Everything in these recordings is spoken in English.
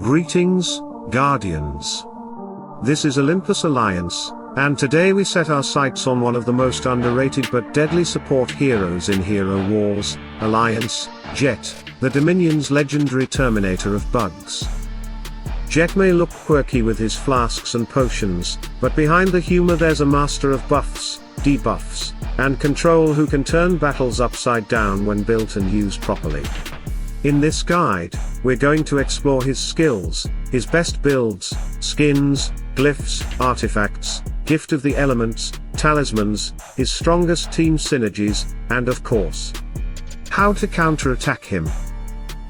Greetings, Guardians. This is Olympus Alliance, and today we set our sights on one of the most underrated but deadly support heroes in Hero Wars, Alliance, Jet, the Dominion's legendary terminator of bugs. Jet may look quirky with his flasks and potions, but behind the humor there's a master of buffs, debuffs, and control who can turn battles upside down when built and used properly. In this guide, we're going to explore his skills, his best builds, skins, glyphs, artifacts, gift of the elements, talismans, his strongest team synergies, and of course, how to counterattack him.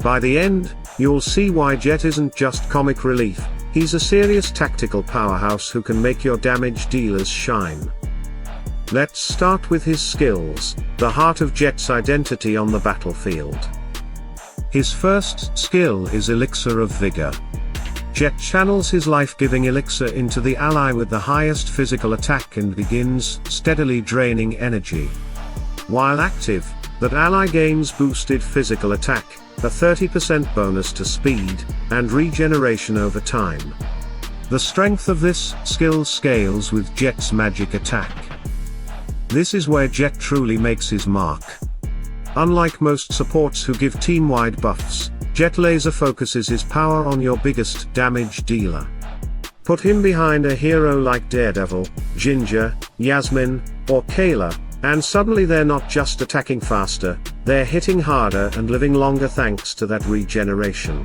By the end, you'll see why Jet isn't just comic relief, he's a serious tactical powerhouse who can make your damage dealers shine. Let's start with his skills, the heart of Jet's identity on the battlefield. His first skill is Elixir of Vigor. Jet channels his life-giving elixir into the ally with the highest physical attack and begins steadily draining energy. While active, that ally gains boosted physical attack, a 30% bonus to speed, and regeneration over time. The strength of this skill scales with Jet's magic attack. This is where Jet truly makes his mark. Unlike most supports who give team-wide buffs, Jet laser focuses his power on your biggest damage dealer. Put him behind a hero like Daredevil, Ginger, Yasmin, or Kayla, and suddenly they're not just attacking faster, they're hitting harder and living longer thanks to that regeneration.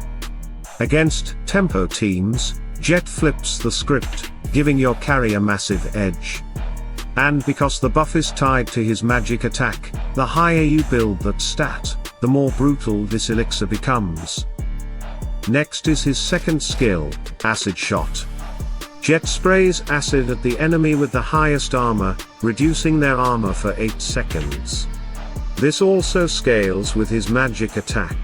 Against tempo teams, Jet flips the script, giving your carry a massive edge. And because the buff is tied to his magic attack, the higher you build that stat, the more brutal this elixir becomes. Next is his second skill, Acid Shot. Jet sprays acid at the enemy with the highest armor, reducing their armor for 8 seconds. This also scales with his magic attack.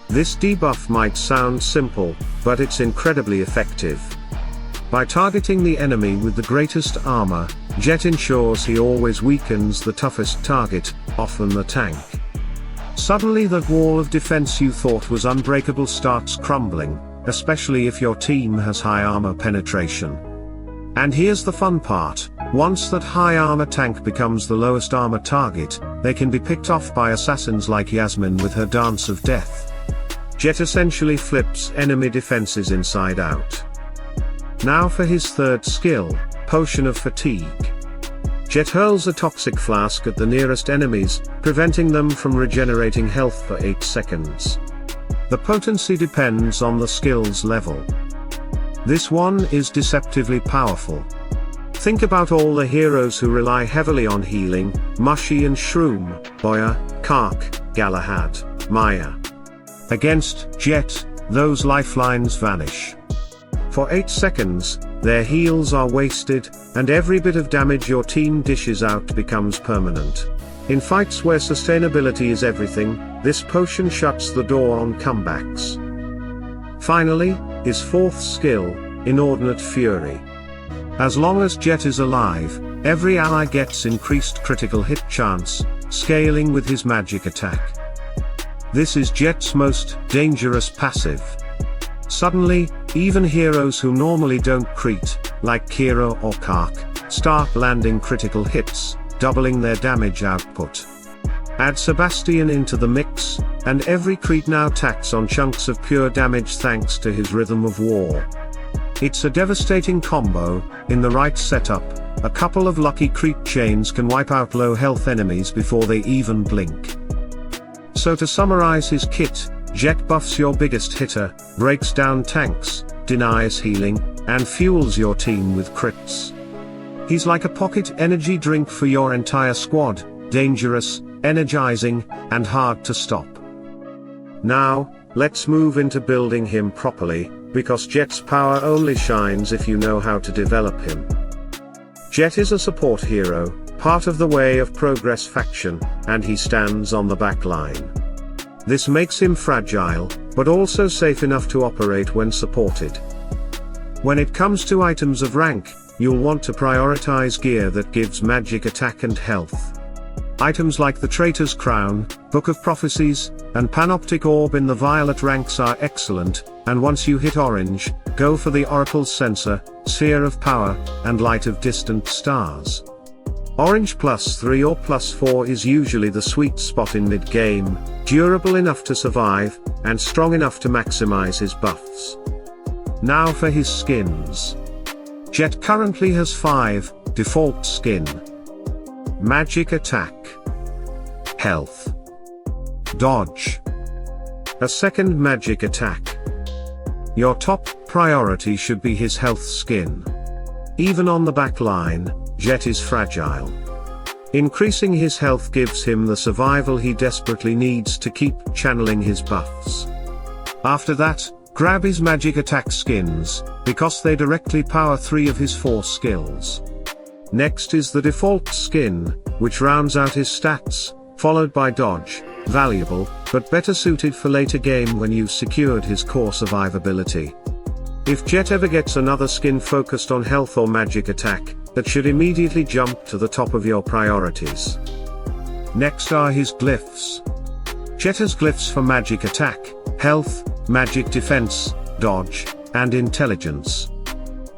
This debuff might sound simple, but it's incredibly effective. By targeting the enemy with the greatest armor, Jet ensures he always weakens the toughest target, often the tank. Suddenly that wall of defense you thought was unbreakable starts crumbling, especially if your team has high armor penetration. And here's the fun part, once that high armor tank becomes the lowest armor target, they can be picked off by assassins like Yasmin with her Dance of Death. Jet essentially flips enemy defenses inside out. Now for his third skill, Potion of Fatigue. Jet hurls a toxic flask at the nearest enemies, preventing them from regenerating health for 8 seconds. The potency depends on the skill's level. This one is deceptively powerful. Think about all the heroes who rely heavily on healing, Mushy and Shroom, Boya, Kark, Galahad, Maya. Against Jet, those lifelines vanish. For 8 seconds, their heals are wasted, and every bit of damage your team dishes out becomes permanent. In fights where sustainability is everything, this potion shuts the door on comebacks. Finally, his fourth skill, Inordinate Fury. As long as Jet is alive, every ally gets increased critical hit chance, scaling with his magic attack. This is Jet's most dangerous passive. Suddenly, even heroes who normally don't crit, like Kira or Kark, start landing critical hits, doubling their damage output. Add Sebastian into the mix, and every crit now tacks on chunks of pure damage thanks to his rhythm of war. It's a devastating combo. In the right setup, a couple of lucky crit chains can wipe out low health enemies before they even blink. So to summarize his kit, Jet buffs your biggest hitter, breaks down tanks, denies healing, and fuels your team with crits. He's like a pocket energy drink for your entire squad, dangerous, energizing, and hard to stop. Now, let's move into building him properly, because Jet's power only shines if you know how to develop him. Jet is a support hero, part of the Way of Progress faction, and he stands on the back line. This makes him fragile, but also safe enough to operate when supported. When it comes to items of rank, you'll want to prioritize gear that gives magic attack and health. Items like the Traitor's Crown, Book of Prophecies, and Panoptic Orb in the Violet ranks are excellent, and once you hit orange, go for the Oracle's Censer, Sphere of Power, and Light of Distant Stars. Orange +3 or +4 is usually the sweet spot in mid-game, durable enough to survive, and strong enough to maximize his buffs. Now for his skins. Jet currently has 5 default skin. Magic Attack, Health, Dodge, a second Magic Attack. Your top priority should be his health skin. Even on the back line, Jet is fragile. Increasing his health gives him the survival he desperately needs to keep channeling his buffs. After that, grab his Magic Attack skins, because they directly power 3 of his 4 skills. Next is the default skin, which rounds out his stats, followed by Dodge, valuable, but better suited for later game when you've secured his core survivability. If Jet ever gets another skin focused on health or Magic Attack, that should immediately jump to the top of your priorities. Next are his glyphs. Jet has glyphs for Magic Attack, Health, Magic Defense, Dodge, and Intelligence.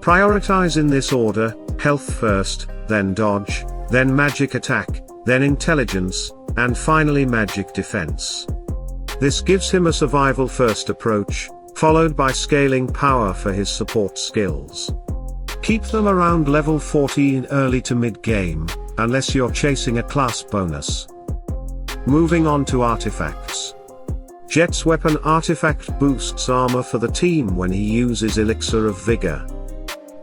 Prioritize in this order: Health first, then Dodge, then Magic Attack, then Intelligence, and finally Magic Defense. This gives him a survival first approach, followed by scaling power for his support skills. Keep them around level 14 early to mid-game, unless you're chasing a class bonus. Moving on to artifacts. Jet's weapon artifact boosts armor for the team when he uses Elixir of Vigor.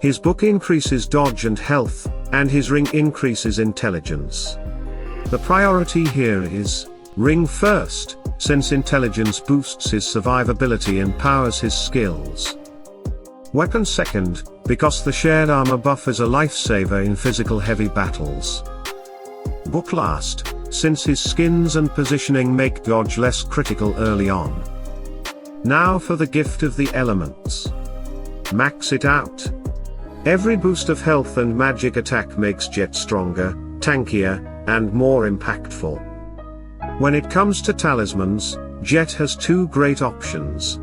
His book increases dodge and health, and his ring increases intelligence. The priority here is ring first, since intelligence boosts his survivability and powers his skills. Weapon second, because the shared armor buff is a lifesaver in physical heavy battles. Book last, since his skins and positioning make dodge less critical early on. Now for the gift of the elements. Max it out. Every boost of health and Magic Attack makes Jet stronger, tankier, and more impactful. When it comes to talismans, Jet has 2 great options.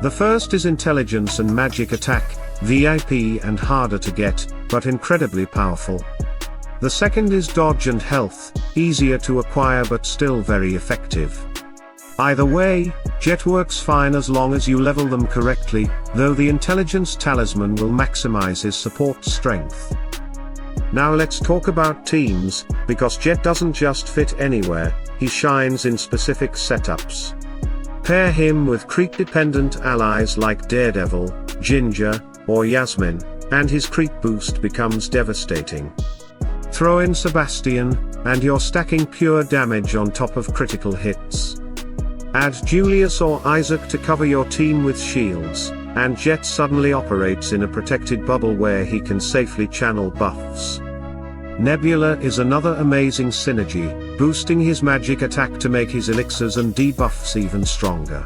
The first is Intelligence and Magic Attack, VIP and harder to get, but incredibly powerful. The second is Dodge and Health, easier to acquire but still very effective. Either way, Jet works fine as long as you level them correctly, though the Intelligence Talisman will maximize his support strength. Now let's talk about teams, because Jet doesn't just fit anywhere, he shines in specific setups. Pair him with creep-dependent allies like Daredevil, Ginger, or Yasmin, and his creep boost becomes devastating. Throw in Sebastian, and you're stacking pure damage on top of critical hits. Add Julius or Isaac to cover your team with shields, and Jet suddenly operates in a protected bubble where he can safely channel buffs. Nebula is another amazing synergy, boosting his Magic Attack to make his elixirs and debuffs even stronger.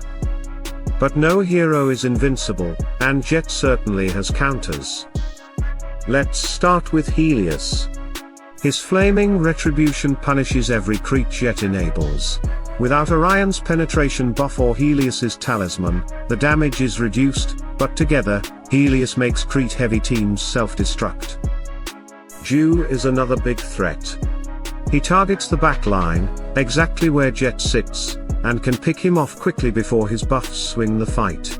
But no hero is invincible, and Jet certainly has counters. Let's start with Helios. His flaming retribution punishes every creep Jet enables. Without Orion's penetration buff or Helios's talisman, the damage is reduced, but together, Helios makes Crete-heavy teams self-destruct. Jew is another big threat. He targets the backline, exactly where Jet sits, and can pick him off quickly before his buffs swing the fight.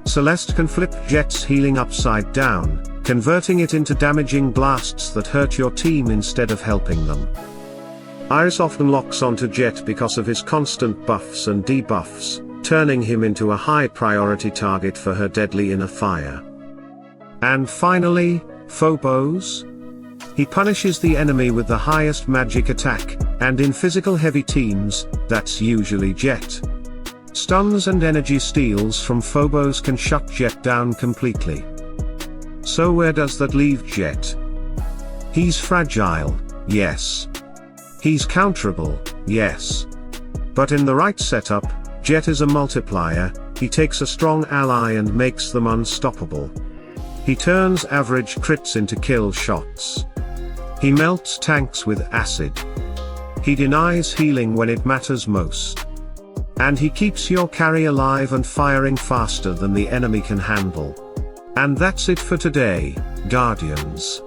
Celeste can flip Jet's healing upside down, converting it into damaging blasts that hurt your team instead of helping them. Iris often locks onto Jet because of his constant buffs and debuffs, turning him into a high priority target for her deadly inner fire. And finally, Phobos. He punishes the enemy with the highest Magic Attack, and in physical heavy teams, that's usually Jet. Stuns and energy steals from Phobos can shut Jet down completely. So where does that leave Jet? He's fragile, yes. He's counterable, yes. But in the right setup, Jet is a multiplier, he takes a strong ally and makes them unstoppable. He turns average crits into kill shots. He melts tanks with acid. He denies healing when it matters most. And he keeps your carry alive and firing faster than the enemy can handle. And that's it for today, Guardians.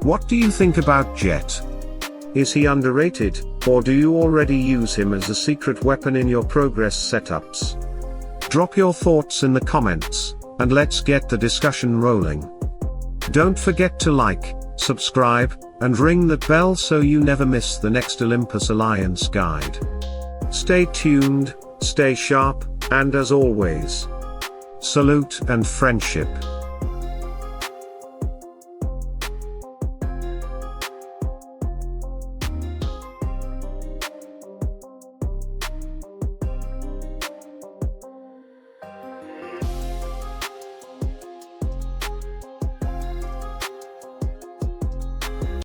What do you think about Jet? Is he underrated, or do you already use him as a secret weapon in your progress setups? Drop your thoughts in the comments, and let's get the discussion rolling. Don't forget to like, subscribe, and ring that bell so you never miss the next Olympus Alliance guide. Stay tuned, stay sharp, and as always, salute and friendship.